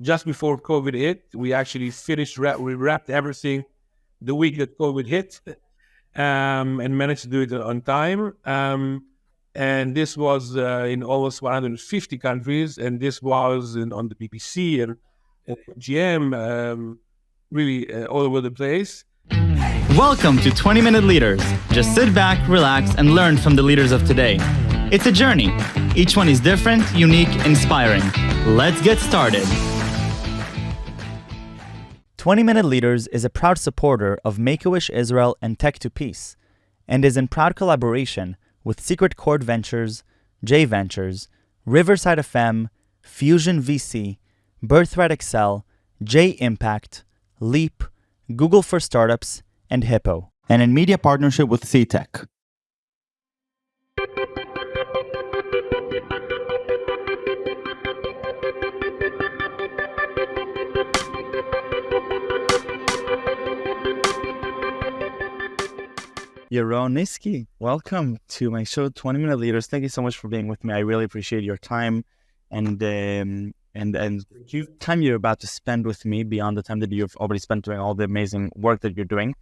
just before COVID hit. We actually we wrapped everything the week that COVID hit, and managed to do it on time. And this was in almost 150 countries, and this was on the BBC and GM, really all over the place. Welcome to 20-Minute Leaders. Just sit back, relax, and learn from the leaders of today. It's a journey. Each one is different, unique, inspiring. Let's get started. 20-Minute Leaders is a proud supporter of Make-A-Wish Israel and Tech to Peace, and is in proud collaboration with Secret Chord Ventures, J Ventures, Riverside FM, Fusion VC, Birthright Excel, J Impact, Leap, Google for Startups, and Hippo, and in media partnership with C-Tech. Yaron Niski, welcome to my show, 20-Minute Leaders. Thank you so much for being with me. I really appreciate your time and time you're about to spend with me beyond the time that you've already spent doing all the amazing work that you're doing.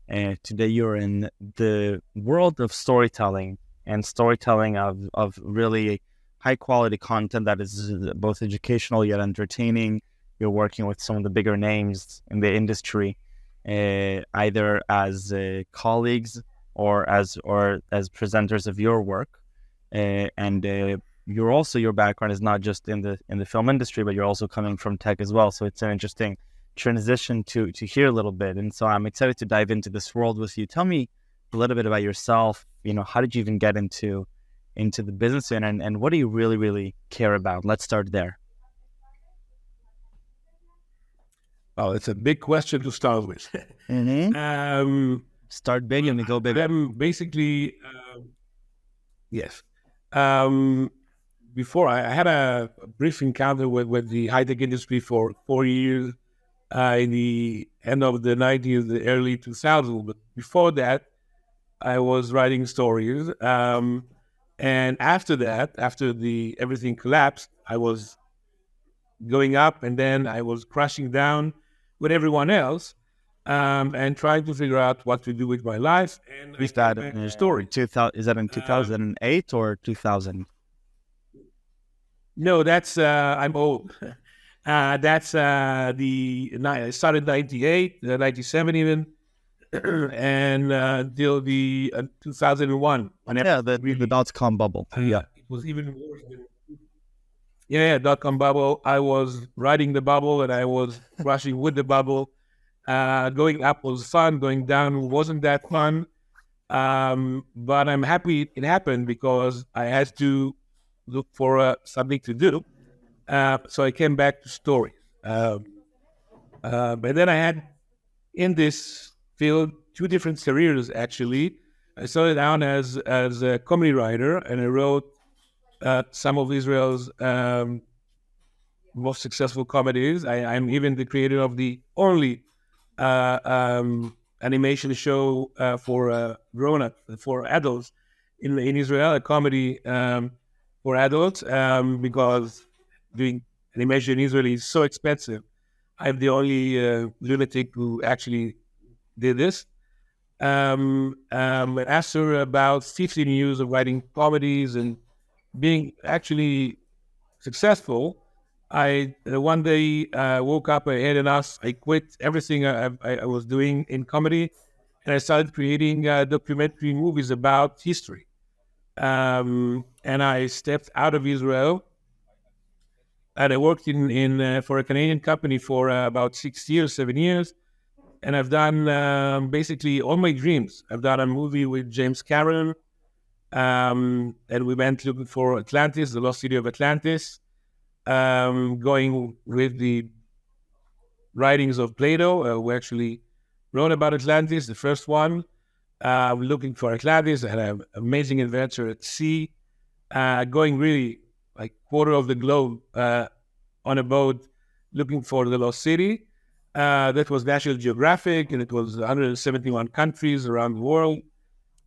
Today you're in the world of storytelling and storytelling of really high quality content that is both educational yet entertaining. You're working with some of the bigger names in the industry, either as colleagues or as presenters of your work, and you're also, your background is not just in the film industry, but you're also coming from tech as well. So it's an interesting transition to hear a little bit. And so I'm excited to dive into this world with you. Tell me a little bit about yourself. How did you even get into the business, and what do you really care about? Let's start there. Oh, it's a big question to start with. Start big and go big. Basically, yes. Before I had a brief encounter with the high-tech industry for 4 years in the end of the 90s, the early 2000s. But before that, I was writing stories. And after that, after everything collapsed, I was going up, and then I was crashing down with everyone else. And trying to figure out what to do with my life. And is that in your story? Is that in 2008 or 2000? No, that's I'm old. That's I started 98, 97 even, and until the 2001. The dot-com bubble. It was even worse than dot-com bubble. I was riding the bubble, and I was rushing with the bubble. Going up was fun. Going down wasn't that fun. But I'm happy it happened because I had to look for something to do. So I came back to stories. But then I had in this field 2 different careers, actually. I started out as a comedy writer, and I wrote some of Israel's most successful comedies. I'm even the creator of the only animation show for grown-ups, for adults in Israel, a comedy for adults, because doing animation in Israel is so expensive. I'm the only lunatic who actually did this. After about 15 years of writing comedies and being actually successful, I one day woke up, I had enough. I quit everything I was doing in comedy, and I started creating documentary movies about history. And I stepped out of Israel, and I worked in for a Canadian company for about 7 years, and I've done basically all my dreams. I've done a movie with James Cameron, and we went looking for Atlantis, the lost city of Atlantis. Going with the writings of Plato, who actually wrote about Atlantis, the first one. Looking for Atlantis. I had an amazing adventure at sea, going really like quarter of the globe on a boat looking for the lost city. That was National Geographic, and it was 171 countries around the world.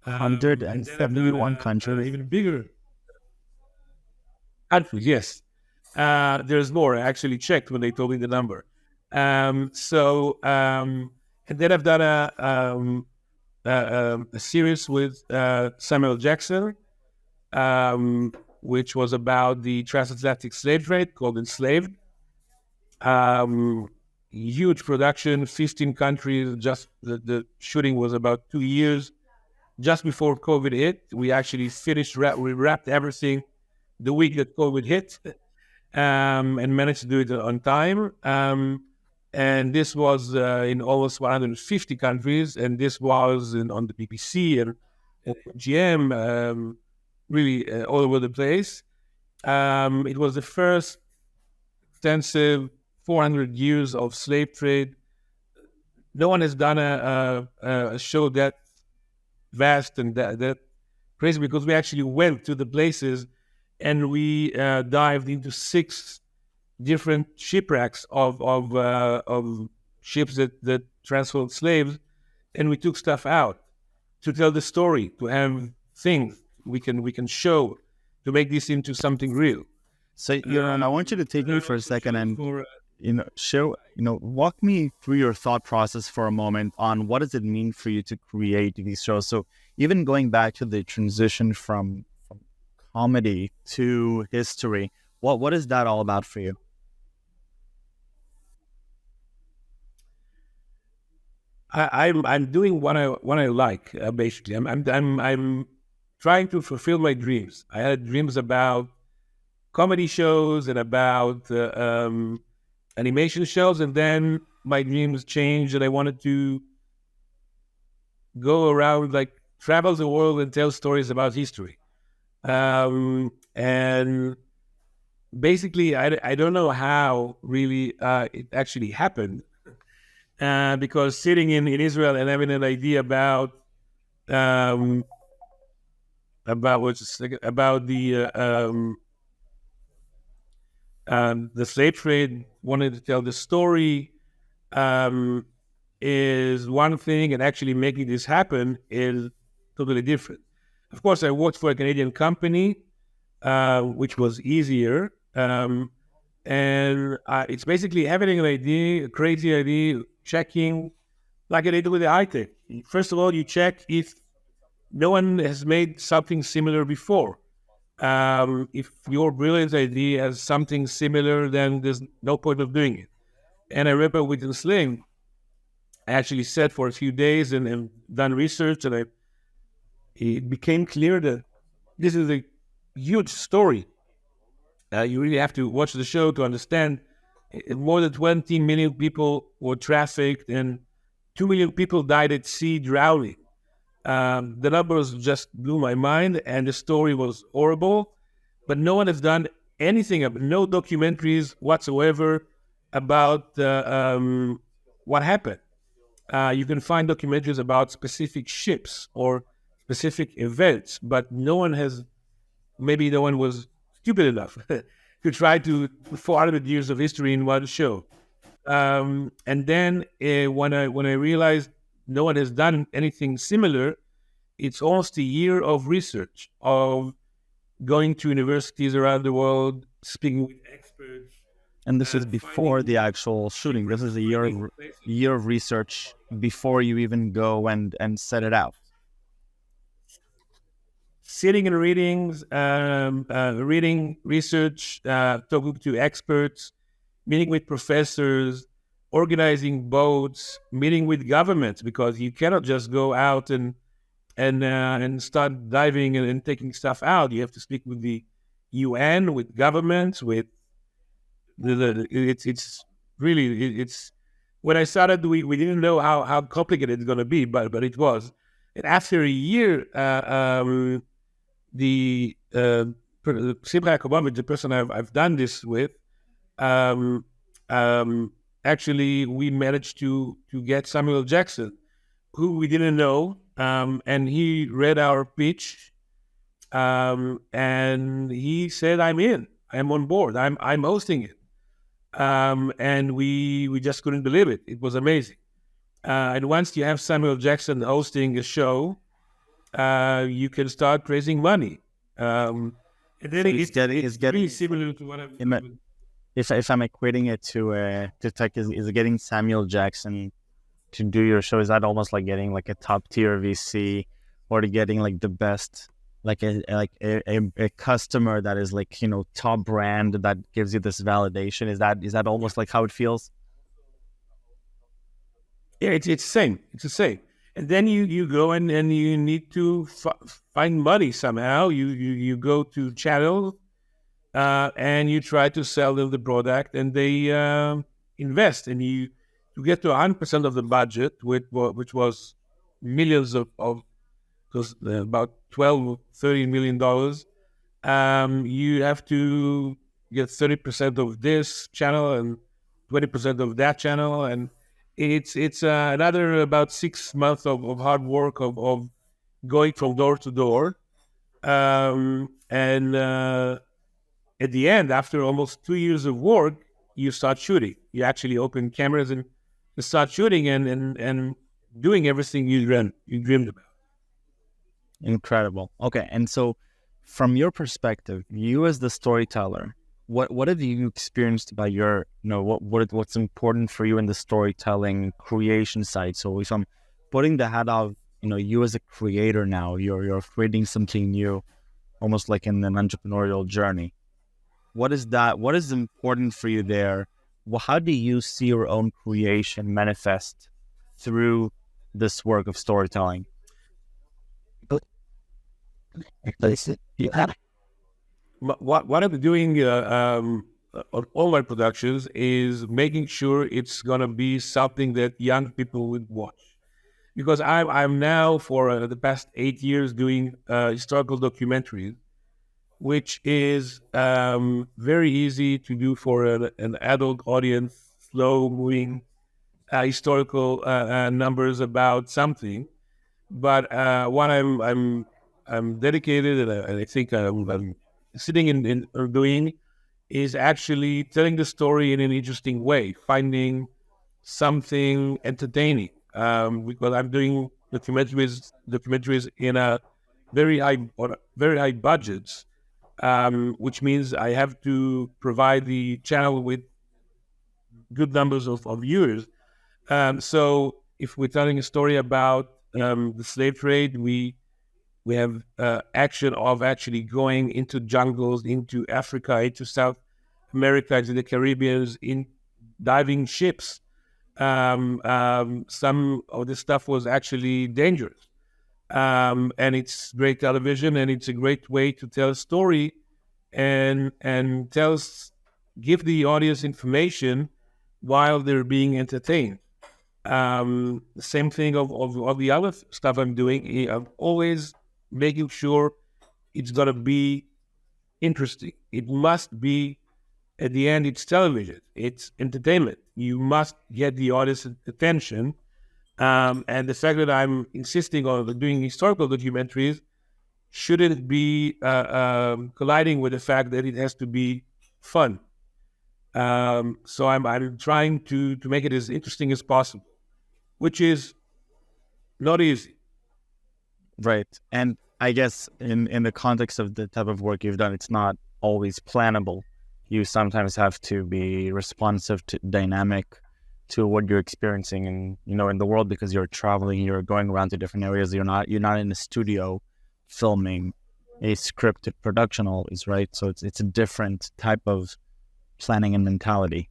171 countries. Even bigger countries, yes. There's more. I actually checked when they told me the number. And then I've done a series with Samuel Jackson, which was about the transatlantic slave trade called Enslaved. Um, Huge production, 15 countries. Just the shooting was about 2 years. Just before COVID hit, we actually we wrapped everything the week that COVID hit, and managed to do it on time. And this was in almost 150 countries, and this was on the BBC and GM, really all over the place. It was the first extensive 400 years of slave trade. No one has done a show that vast and that crazy, because we actually went to the places and we dived into 6 different shipwrecks of ships that transported slaves, and we took stuff out to tell the story, to have things we can show, to make this into something real. So, Yaron, I want you to take me for a second and show, walk me through your thought process for a moment on what does it mean for you to create these shows. So even going back to the transition from comedy to history, what is that all about for you? I'm doing what I like, basically. I'm trying to fulfill my dreams. I had dreams about comedy shows and about animation shows, and then my dreams changed, and I wanted to go around, like travel the world and tell stories about history. And basically, I don't know how really it actually happened, because sitting in Israel and having an idea um, about the slave trade, wanted to tell the story, um, is one thing, and actually making this happen is totally different. Of course, I worked for a Canadian company, which was easier. And it's basically having an idea, a crazy idea, checking, like I did with the high tech. First of all, you check if no one has made something similar before. If your brilliant idea has something similar, then there's no point of doing it. And I remember with Sling, I actually sat for a few days and done research, and it became clear that this is a huge story. You really have to watch the show to understand. More than 20 million people were trafficked, and 2 million people died at sea drowning. The numbers just blew my mind, and the story was horrible. But no one has done anything, no documentaries whatsoever about what happened. You can find documentaries about specific ships or specific events, but maybe no one was stupid enough to try to 400 years of history in one show. And then when I realized no one has done anything similar, it's almost a year of research, of going to universities around the world, speaking with experts. And this is before the actual shooting. This is a year of research before you even go and set it out. Sitting in readings, reading research, talking to experts, meeting with professors, organizing boats, meeting with governments, because you cannot just go out and start diving and taking stuff out. You have to speak with the UN, with governments, with it's really it's when I started, we didn't know how complicated it's going to be, but it was. And after a year, the Simcha Yacobovic, the person I've done this with, um, actually we managed to get Samuel Jackson, who we didn't know, and he read our pitch, and he said, I'm on board, I'm hosting it. And we just couldn't believe it. It was amazing. And once you have Samuel Jackson hosting a show, you can start raising money. And then So it's it's really getting similar to what I've im- if I'm equating it to tech, is getting Samuel Jackson to do your show, is that almost like getting like a top tier VC, or to getting like the best, like a customer that is like, you know, top brand that gives you this validation? Is that almost like how it feels? Yeah, it's the same. It's the same. And then you go and you need to find money somehow. You go to channels and you try to sell them the product, and they invest, and you get to 100% of the budget, which was millions of because about 12 $13 million. You have to get 30% of this channel and 20% of that channel, and it's another about 6 months of hard work of going from door to door, and at the end, after almost 2 years of work, you start shooting. You actually open cameras and you start shooting and doing everything you dreamed about. Incredible. Okay, and so from your perspective, you as the storyteller, what have you experienced by your, you know, what's important for you in the storytelling creation side? So if I'm putting the hat of, you know, you as a creator now, you're creating something new, almost like in an entrepreneurial journey. What is that? What is important for you there? Well, how do you see your own creation manifest through this work of storytelling? What I'm doing on all my productions is making sure it's gonna be something that young people would watch. Because I'm now for the past 8 years doing historical documentaries, which is very easy to do for an adult audience, slow moving historical numbers about something. But what I'm dedicated, and I think I'm sitting in or doing, is actually telling the story in an interesting way, finding something entertaining. Because I'm doing documentaries in a very high budgets, which means I have to provide the channel with good numbers of viewers. So if we're telling a story about the slave trade, we have action of actually going into jungles, into Africa, into South America, into the Caribbean, in diving ships. Some of this stuff was actually dangerous. And it's great television, and it's a great way to tell a story and give the audience information while they're being entertained. The same thing of the other stuff I'm doing. I'm always making sure it's gonna be interesting. It must be, at the end, it's television. It's entertainment. You must get the audience attention. And the fact that I'm insisting on doing historical documentaries shouldn't be colliding with the fact that it has to be fun. So I'm trying to make it as interesting as possible, which is not easy. Right. And I guess in the context of the type of work you've done, it's not always plannable. You sometimes have to be responsive to dynamic to what you're experiencing in, you know, in the world, because you're traveling, you're going around to different areas. You're not in a studio filming a scripted production always, right? So it's a different type of planning and mentality.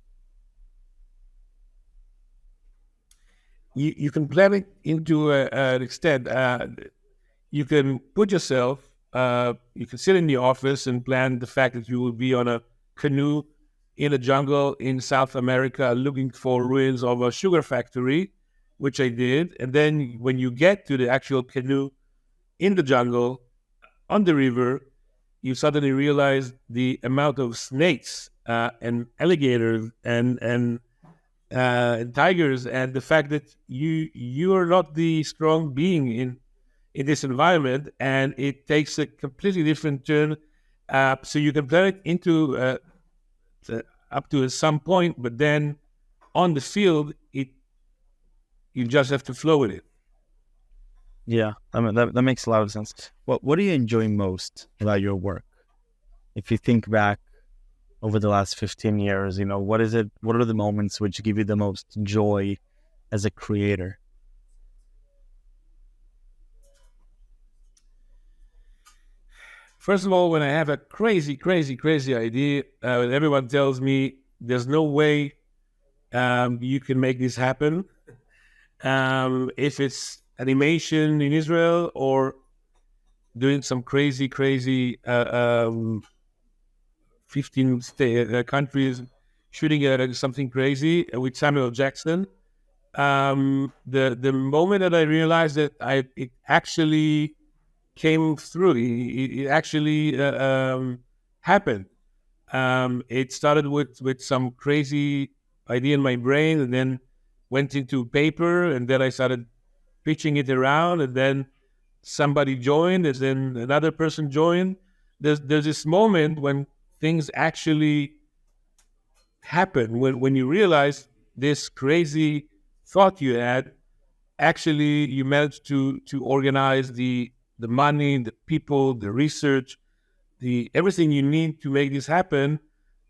You can plan it into an extent. You can put yourself, you can sit in the office and plan the fact that you will be on a canoe in a jungle in South America looking for ruins of a sugar factory, which I did. And then when you get to the actual canoe in the jungle, on the river, you suddenly realize the amount of snakes and alligators and tigers, and the fact that you are not the strong being in this environment, and it takes a completely different turn. So you can plan it into up to some point, but then on the field, you just have to flow with it. Yeah, I mean, that makes a lot of sense. What do you enjoy most about your work? if you think back over the last 15 years, what is it? What are the moments which give you the most joy as a creator? First of all, when I have a crazy, crazy, crazy idea, everyone tells me there's no way you can make this happen. If it's animation in Israel or doing some crazy, crazy 15 countries shooting at something crazy with Samuel Jackson. The moment that I realized that it actually came through, it actually happened. It started with some crazy idea in my brain, and then went into paper, and then I started pitching it around, and then somebody joined, and then another person joined. There's this moment when things actually happen, when you realize this crazy thought you had, actually you managed to organize the money, the people, the research, the everything you need to make this happen.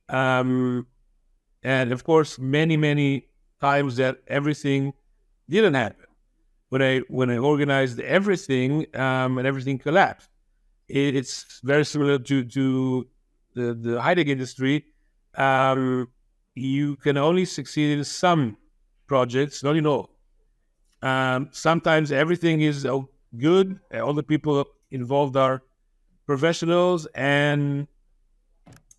Um, and of course, many times that everything didn't happen. When I organized everything, and everything collapsed. It's very similar to the high tech industry. Um, you can only succeed in some projects, not in all. Sometimes everything is good. All the people involved are professionals, and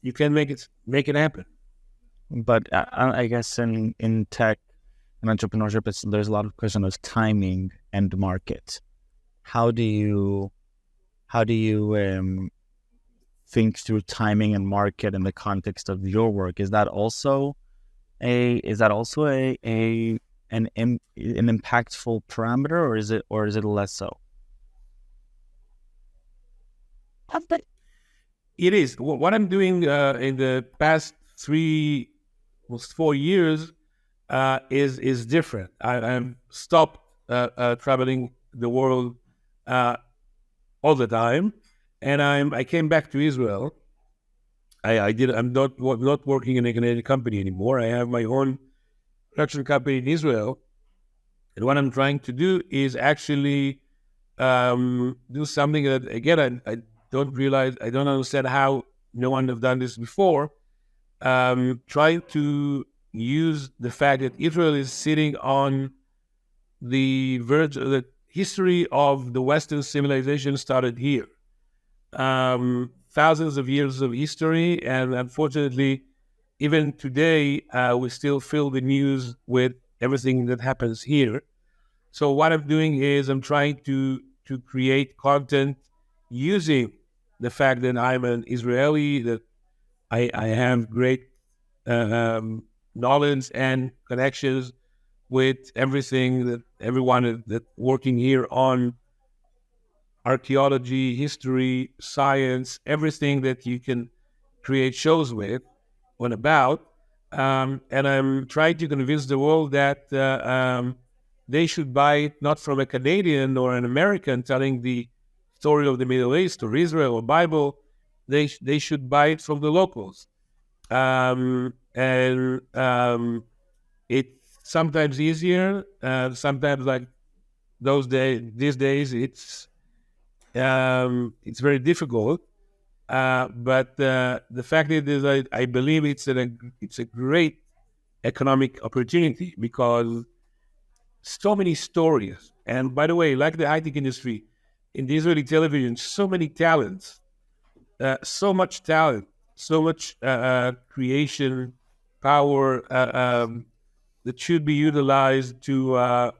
you can make it happen. But I guess in tech and entrepreneurship, there's a lot of question of timing and market. How do you think through timing and market in the context of your work? Is that also a an impactful parameter, or is it less so? It is what I'm doing in the past 3 almost 4 years is different. I'm stopped traveling the world uh, all the time, and I came back to Israel. I'm not working in a Canadian company anymore. I have my own production company in Israel, and what I'm trying to do is actually do something that, again, I don't understand how no one have done this before. Trying to use the fact that Israel is sitting on the verge of the history of the Western civilization started here. Thousands of years of history, and unfortunately, even today, we still fill the news with everything that happens here. So what I'm doing is I'm trying to create content using the fact that I'm an Israeli, that I have great knowledge and connections with everything that everyone that working here on archaeology, history, science, everything that you can create shows with on about. And I'm trying to convince the world that they should buy it not from a Canadian or an American telling the story of the Middle East or Israel or Bible. They should buy it from the locals. And it's sometimes easier, sometimes like these days, it's very difficult. But the fact is, I believe it's a great economic opportunity because so many stories. And by the way, like the high tech industry, in the Israeli television, so many talents, so much talent, so much creation power that should be utilized to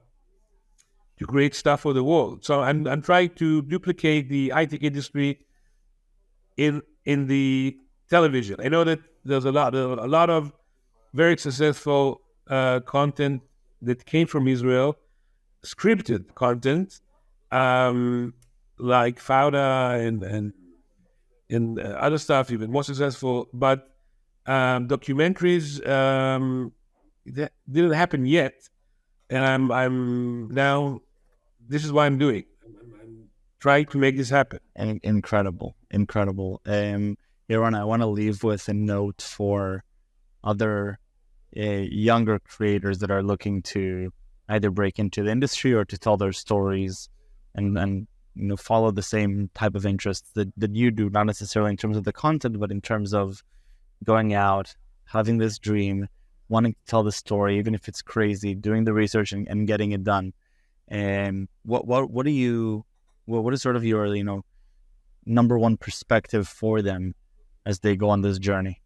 create stuff for the world. So I'm trying to duplicate the high tech industry in the television. I know that there's a lot of very successful content that came from Israel, scripted content, um, like Fauda and other stuff, even more successful. But documentaries that didn't happen yet, and I'm now. This is what I'm doing. I'm trying to make this happen. And incredible. Yaron, I want to leave with a note for other younger creators that are looking to either break into the industry or to tell their stories and follow the same type of interests that you do, not necessarily in terms of the content, but in terms of going out, having this dream, wanting to tell the story, even if it's crazy, doing the research and getting it done. And what do you what is sort of your number one perspective for them as they go on this journey?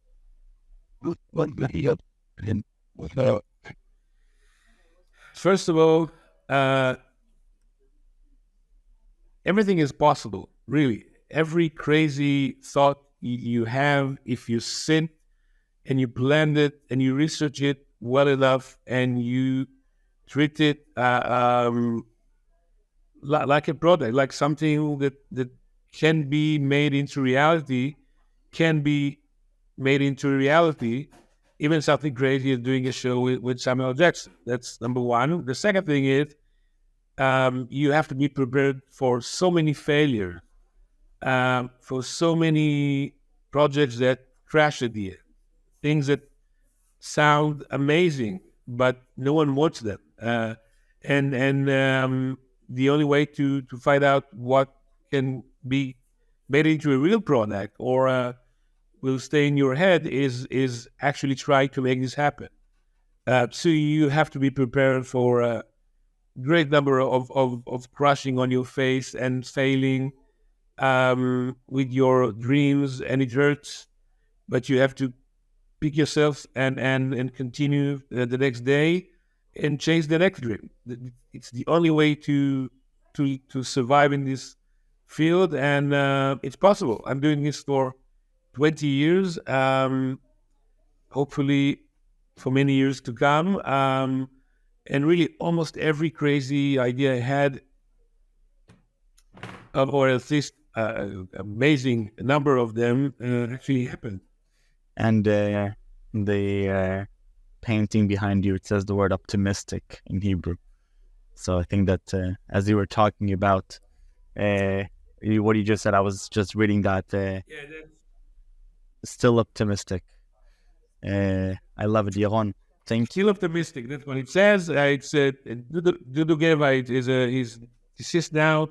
First of all, everything is possible, really. Every crazy thought you have, if you sit and you plan it and you research it well enough and you treat it like a product, like something that can be made into reality, can be made into reality. Even something crazy as doing a show with Samuel Jackson. That's number one. The second thing is you have to be prepared for so many failures, for so many projects that crash at the end, things that sound amazing, but no one watched them. And the only way to find out what can be made into a real product or will stay in your head is actually try to make this happen. So you have to be prepared for a great number of crushing on your face and failing with your dreams, and it hurts, but you have to pick yourself and continue the next day and chase the next dream. It's the only way to survive in this field, and it's possible. I'm doing this for 20 years, hopefully for many years to come. And really, almost every crazy idea I had, or at least amazing number of them, actually happened. And the painting behind you, it says the word optimistic in Hebrew. So I think that as you were talking about what you just said, I was just reading that. Still optimistic. I love it, Yaron. Thank you. Still optimistic. That's what it says. It's Dudu Geva is he's deceased now,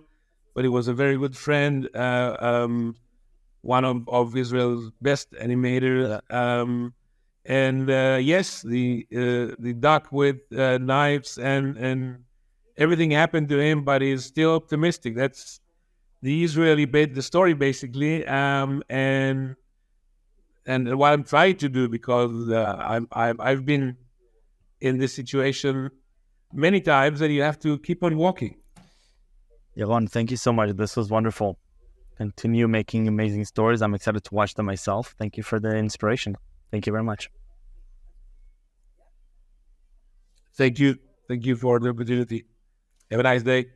but he was a very good friend. One of Israel's best animators. And yes, the duck with knives and everything happened to him, but he's still optimistic. That's the the story basically. And what I'm trying to do, because I've been in this situation many times, and you have to keep on walking. Yaron, thank you so much. This was wonderful. Continue making amazing stories. I'm excited to watch them myself. Thank you for the inspiration. Thank you very much. Thank you. Thank you for the opportunity. Have a nice day.